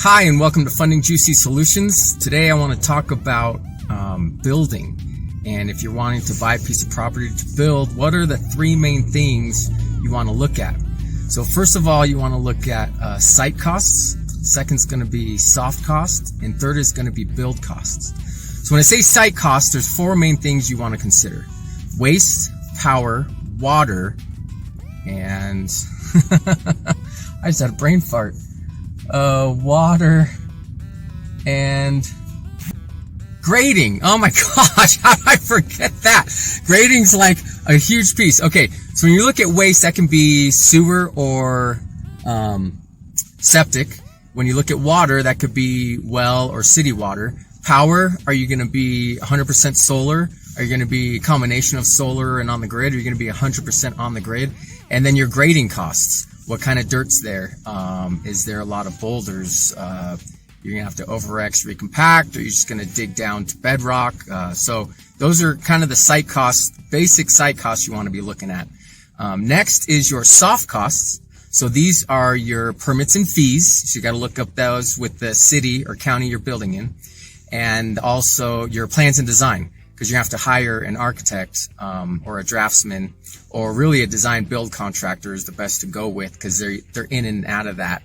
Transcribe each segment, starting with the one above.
Hi, and welcome to Funding Juicy Solutions. Today I want to talk about building. And if you're wanting to buy a piece of property to build, what are the three main things you want to look at? So first of all, you want to look at site costs. Second's going to be soft cost. And third is going to be build costs. So when I say site costs, there's four main things you want to consider. Waste, power, water, and I just had a brain fart. Water and grading. Oh my gosh, how did I forget that? Grading's like a huge piece. Okay, so when you look at waste, that can be sewer or septic. When you look at water, that could be well or city water. Power, are you going to be 100% solar? Are you going to be a combination of solar and on the grid? Are you going to be 100% on the grid? And then your grading costs. What kind of dirt's there? Is there a lot of boulders? You're going to have to over-X recompact, or you're just going to dig down to bedrock. So those are kind of the site costs, basic site costs you want to be looking at. Next is your soft costs. So these are your permits and fees. So you got to look up those with the city or county you're building in. And also your plans and design, because you have to hire an architect or a draftsman, or really a design build contractor is the best to go with, because they're in and out of that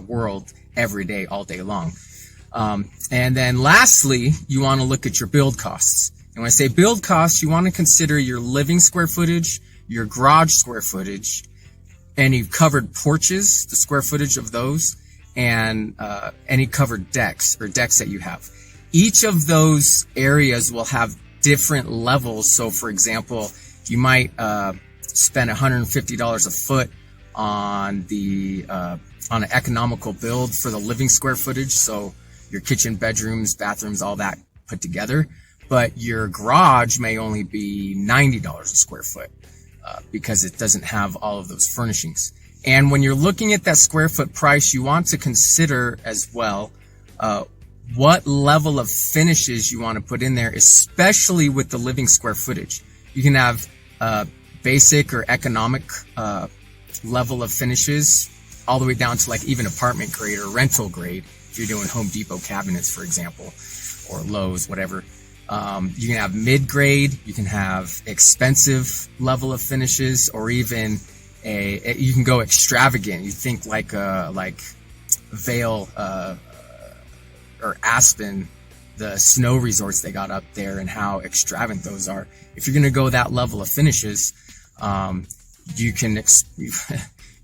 world every day, all day long. And then lastly, you want to look at your build costs. And when I say build costs, you want to consider your living square footage, your garage square footage, any covered porches, the square footage of those, and any covered decks or decks that you have. Each of those areas will have different levels. So for example, you might spend $150 a foot on on an economical build for the living square footage, so your kitchen, bedrooms, bathrooms, all that put together. But your garage may only be $90 a square foot because it doesn't have all of those furnishings. And when you're looking at that square foot price, you want to consider as well what level of finishes you want to put in there, especially with the living square footage. You can have basic or economic level of finishes all the way down to like even apartment grade or rental grade if you're doing Home Depot cabinets, for example, or Lowe's, whatever. You can have mid-grade, you can have expensive level of finishes, or even you can go extravagant. You think like Vail or Aspen, the snow resorts they got up there, and how extravagant those are. If you're going to go that level of finishes,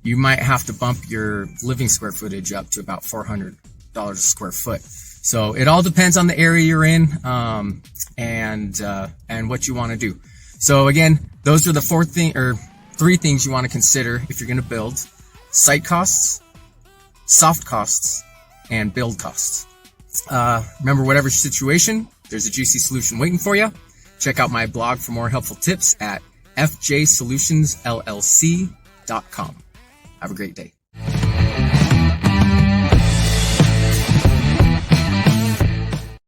you might have to bump your living square footage up to about $400 a square foot. So it all depends on the area you're in, and what you want to do. So again, those are the three things you want to consider if you're going to build: site costs, soft costs, and build costs. Remember, whatever situation, there's a juicy solution waiting for you. Check out my blog for more helpful tips at fjsolutionsllc.com. Have a great day.